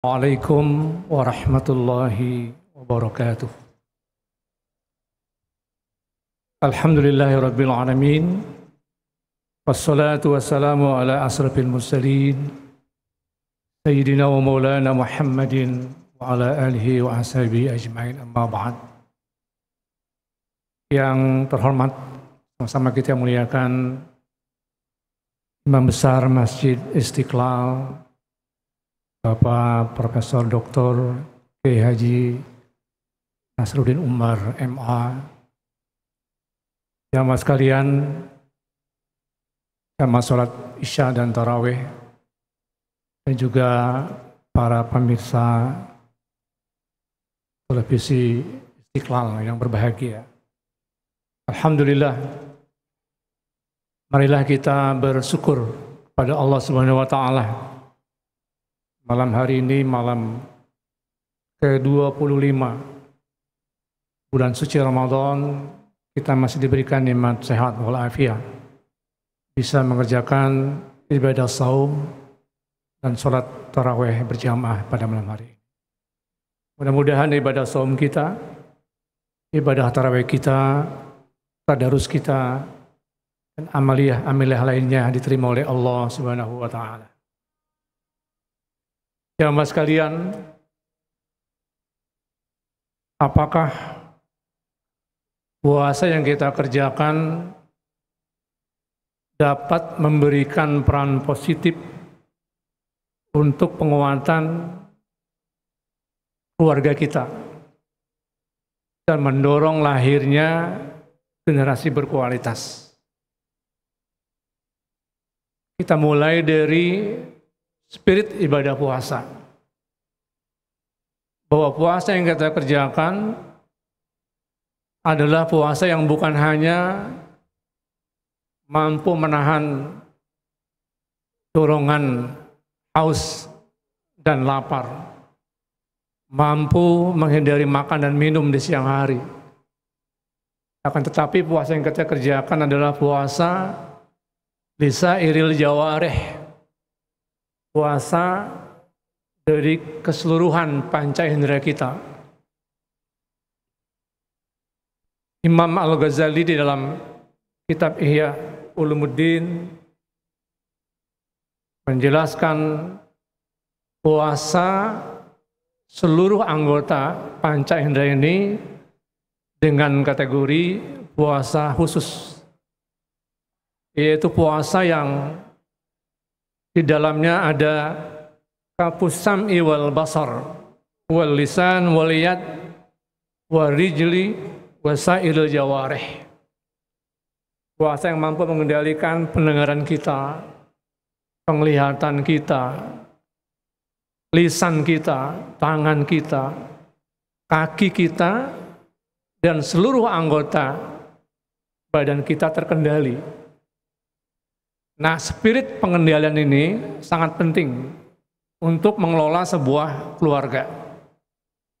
Waalaikum warahmatullahi wabarakatuh. Alhamdulillahirabbil alamin. Wassalatu wassalamu ala asrafil mursalin sayyidina wa maulana Muhammadin wa ala alihi wa ashabihi ajmain, amma ba'd. Yang terhormat, sama-sama kita muliakan Imam Besar Masjid Istiqlal, Bapak Profesor Dr. Kiai Haji Nasruddin Umar MA, jamaah sekalian, jamaah sholat Isya dan Tarawih, dan juga para pemirsa televisi Istiqlal yang berbahagia. Alhamdulillah, marilah kita bersyukur pada Allah Subhanahu wa Ta'ala. Malam hari ini, malam ke-25 bulan suci Ramadan, kita masih diberikan nikmat sehat walafiat, bisa mengerjakan ibadah saum dan sholat tarawih berjamaah pada malam hari. Mudah-mudahan ibadah saum kita, ibadah tarawih kita, tadarus kita, dan amaliyah lainnya diterima oleh Allah Subhanahu wa Ta'ala. Jamaah sekalian, apakah puasa yang kita kerjakan dapat memberikan peran positif untuk penguatan keluarga kita dan mendorong lahirnya generasi berkualitas? Kita mulai dari spirit ibadah puasa, bahwa puasa yang kita kerjakan adalah puasa yang bukan hanya mampu menahan dorongan haus dan lapar, mampu menghindari makan dan minum di siang hari, akan tetapi puasa yang kita kerjakan adalah puasa lisairil jawarih, puasa dari keseluruhan panca indera kita. Imam Al-Ghazali di dalam kitab Ihya Ulumuddin menjelaskan puasa seluruh anggota panca indera ini dengan kategori puasa khusus, yaitu puasa yang di dalamnya ada kafus sam'i wal basar wal lisan wal yad wal rijli wasairil jawarih. Puasa yang mampu mengendalikan pendengaran kita, penglihatan kita, lisan kita, tangan kita, kaki kita, dan seluruh anggota badan kita terkendali. Nah, spirit pengendalian ini sangat penting untuk mengelola sebuah keluarga,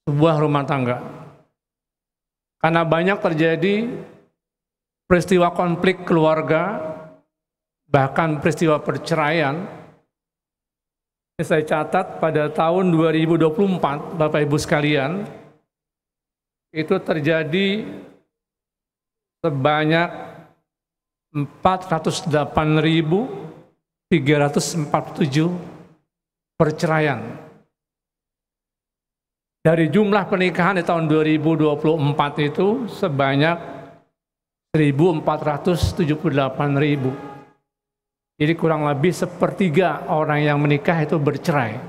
sebuah rumah tangga. Karena banyak terjadi peristiwa konflik keluarga, bahkan peristiwa perceraian. Ini saya catat pada tahun 2024, Bapak Ibu sekalian, itu terjadi sebanyak 408.347 perceraian. Dari jumlah pernikahan di tahun 2024 itu sebanyak 1.478.000. Jadi kurang lebih sepertiga orang yang menikah itu bercerai.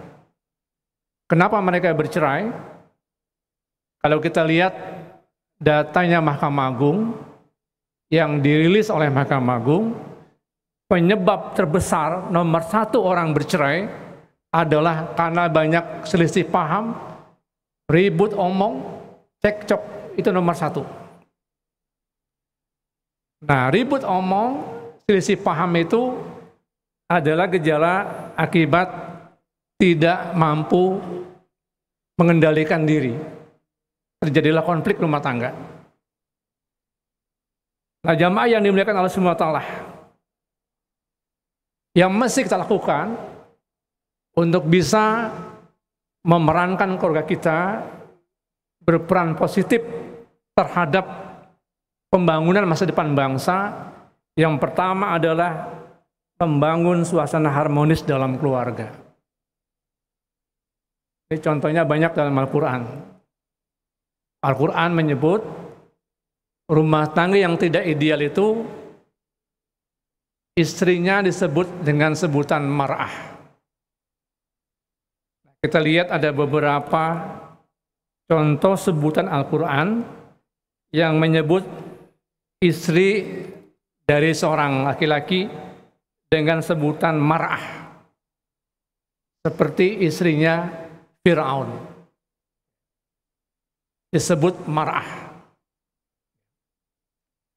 Kenapa mereka bercerai? Kalau kita lihat datanya Mahkamah Agung yang dirilis oleh Mahkamah Agung, penyebab terbesar nomor 1 orang bercerai adalah karena banyak selisih paham, ribut omong, cekcok, itu nomor 1. Nah, ribut omong, selisih paham itu adalah gejala akibat tidak mampu mengendalikan diri. Terjadilah konflik rumah tangga. Nah, jamaah yang dimuliakan Allah Subhanahu wa Ta'ala, yang mesti kita lakukan untuk bisa memerankan keluarga kita berperan positif terhadap pembangunan masa depan bangsa. Yang pertama adalah membangun suasana harmonis dalam keluarga. Ini contohnya banyak dalam Al-Quran. Al-Quran menyebut rumah tangga yang tidak ideal itu istrinya disebut dengan sebutan mar'ah. Kita lihat ada beberapa contoh sebutan Al-Quran yang menyebut istri dari seorang laki-laki dengan sebutan mar'ah, seperti istrinya Fir'aun disebut mar'ah.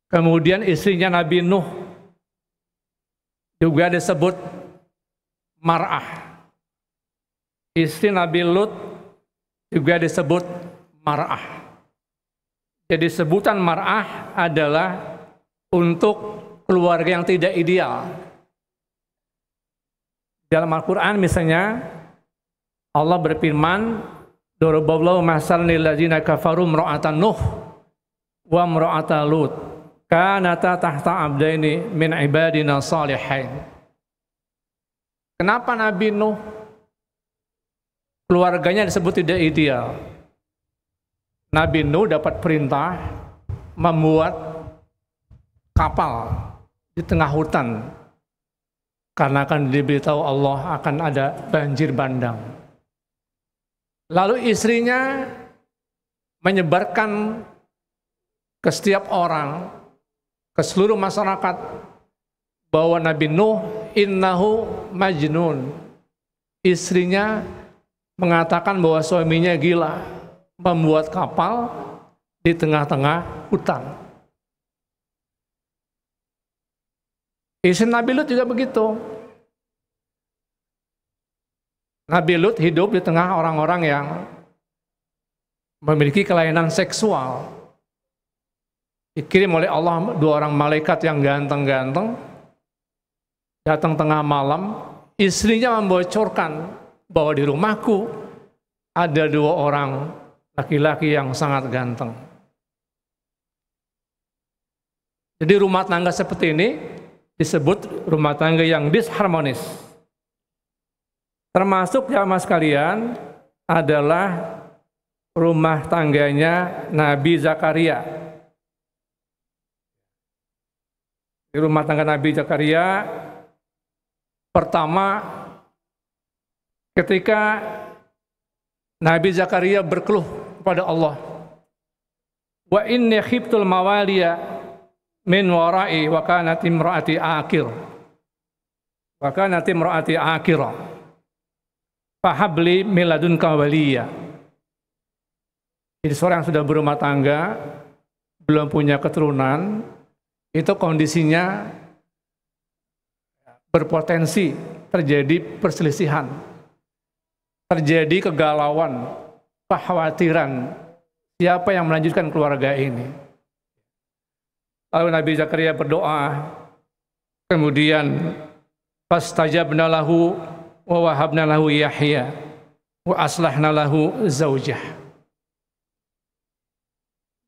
Kemudian istrinya Nabi Nuh juga disebut mar'ah. Istri Nabi Lut juga disebut mar'ah. Jadi sebutan mar'ah adalah untuk keluarga yang tidak ideal. Dalam Al-Quran misalnya Allah berfirman, "Daraballahu masalan lil ladzina kafaru imra'atan Nuh wa imra'ata Lut kanata tahta abdaini min ibadina shalihain." Kenapa Nabi Nuh keluarganya disebut tidak ideal? Nabi Nuh dapat perintah membuat kapal di tengah hutan karena akan diberitahu Allah akan ada banjir bandang. Lalu istrinya menyebarkan ke setiap orang, ke seluruh masyarakat, bahwa Nabi Nuh innahu majnun. Istrinya mengatakan bahwa suaminya gila, membuat kapal di tengah-tengah hutan. Istri Nabi Lut juga begitu. Nabi Lut hidup di tengah orang-orang yang memiliki kelainan seksual. Dikirim oleh Allah 2 orang malaikat yang ganteng-ganteng, datang tengah malam, istrinya membocorkan bahwa di rumahku ada 2 orang laki-laki yang sangat ganteng. Jadi rumah tangga seperti ini disebut rumah tangga yang disharmonis. Termasuk jamaah sekalian adalah rumah tangganya Nabi Zakaria. Di rumah tangga Nabi Zakaria, pertama ketika Nabi Zakaria berkeluh kepada Allah, "Wa inni khiftul mawaliya min wara'i wa kanat imraati aqir. Wa kanat imraati aqira. Fahabli min ladunka waliya." Jadi seorang yang sudah berumah tangga, belum punya keturunan, itu kondisinya berpotensi terjadi perselisihan, terjadi kegalauan, kekhawatiran siapa yang melanjutkan keluarga ini. Lalu Nabi Zakaria berdoa, kemudian fastajabna lahu wa wahabna lahu Yahya wa aslahna lahu zaujah.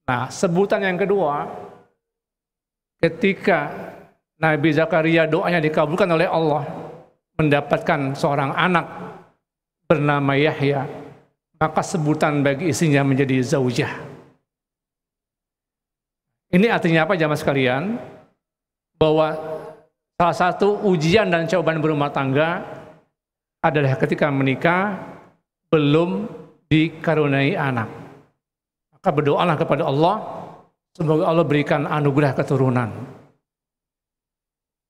Nah, sebutan yang kedua, ketika Nabi Zakaria doanya dikabulkan oleh Allah, mendapatkan seorang anak bernama Yahya, maka sebutan bagi istrinya menjadi zaujah. Ini artinya apa jamaah sekalian? Bahwa salah satu ujian dan cobaan berumah tangga adalah ketika menikah belum dikaruniai anak. Maka berdoalah kepada Allah, semoga Allah berikan anugerah keturunan.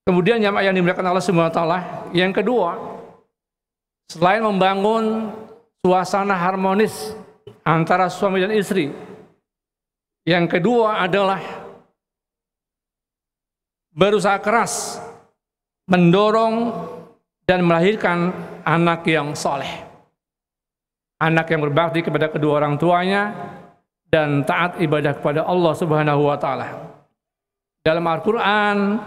Kemudian jamaah yang dimuliakan Allah Subhanahu wa taala, yang kedua, selain membangun suasana harmonis antara suami dan istri, yang kedua adalah berusaha keras mendorong dan melahirkan anak yang soleh, anak yang berbakti kepada kedua orang tuanya dan taat ibadah kepada Allah Subhanahu wa taala. Dalam Al-Qur'an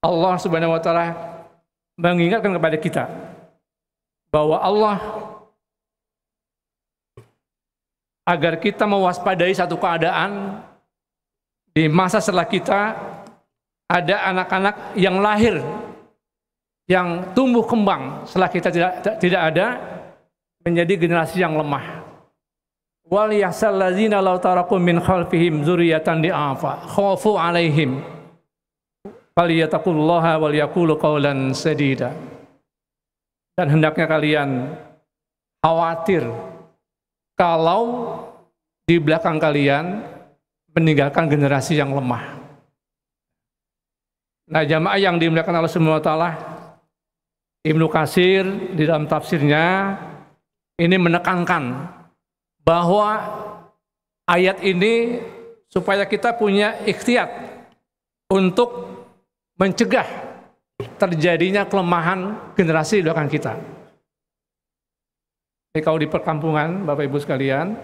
Allah Subhanahu wa taala mengingatkan kepada kita bahwa Allah agar kita mewaspadai satu keadaan di masa setelah kita ada anak-anak yang lahir, yang tumbuh kembang setelah kita tidak ada, menjadi generasi yang lemah. Wal yahsal ladzina law taraku min khalfihim dzurriyyatan di'afa khafu 'alaihim falyattaqullaha wal yaqulu qawlan sadida. Dan hendaknya kalian khawatir kalau di belakang kalian meninggalkan generasi yang lemah. Nah, jamaah yang dimuliakan Allah Subhanahu wa taala, Ibnu Katsir di dalam tafsirnya ini menekankan bahwa ayat ini supaya kita punya ikhtiar untuk mencegah terjadinya kelemahan generasi di belakang kita. Jadi kalau di perkampungan, Bapak Ibu sekalian,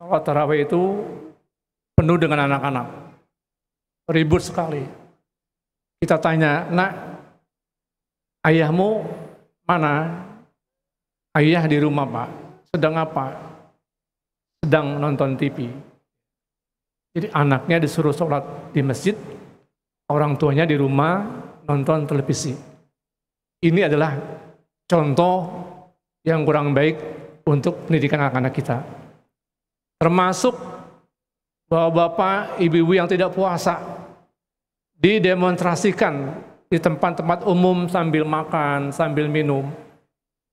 sholat tarawih itu penuh dengan anak-anak, ribut sekali. Kita tanya, nak, ayahmu mana? Ayah di rumah, Pak. Sedang apa? Sedang nonton TV. Jadi anaknya disuruh sholat di masjid, orang tuanya di rumah nonton televisi. Ini adalah contoh yang kurang baik untuk pendidikan anak-anak kita. Termasuk bapak-bapak, ibu-ibu yang tidak puasa didemonstrasikan di tempat-tempat umum sambil makan, sambil minum.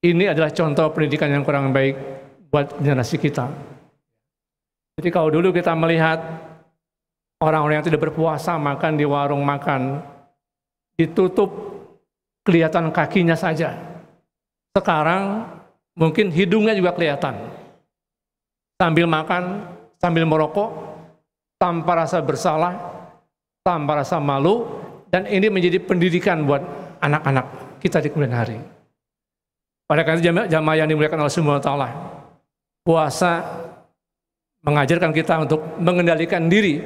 Ini adalah contoh pendidikan yang kurang baik buat generasi kita. Jadi kalau dulu kita melihat orang-orang yang tidak berpuasa makan di warung makan, ditutup kelihatan kakinya saja. Sekarang mungkin hidungnya juga kelihatan. Sambil makan, sambil merokok, tanpa rasa bersalah, tanpa rasa malu, dan ini menjadi pendidikan buat anak-anak kita di kemudian hari. Pada karena jamaah yang dimuliakan Allah Subhanahu wa taala, puasa mengajarkan kita untuk mengendalikan diri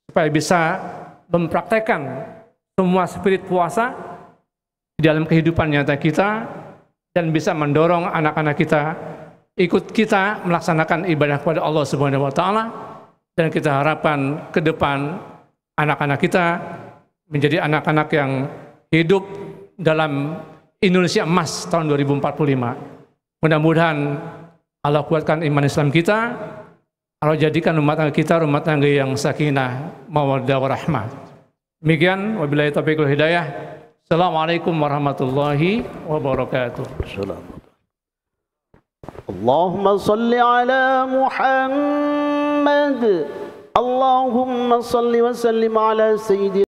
supaya bisa mempraktekkan semua spirit puasa di dalam kehidupan nyata kita dan bisa mendorong anak-anak kita ikut kita melaksanakan ibadah kepada Allah Subhanahu wa taala, dan kita harapkan ke depan anak-anak kita menjadi anak-anak yang hidup dalam Indonesia emas tahun 2045. Mudah-mudahan Allah kuatkan iman Islam kita, Allah jadikan rumah tangga kita rumah tangga yang sakinah, mawaddah warahmah. Demikian, wabillahi taufiq wal hidayah. Assalamualaikum warahmatullahi wabarakatuh. Allahumma salli ala Muhammad. Allahumma salli wa sallim ala sayyidina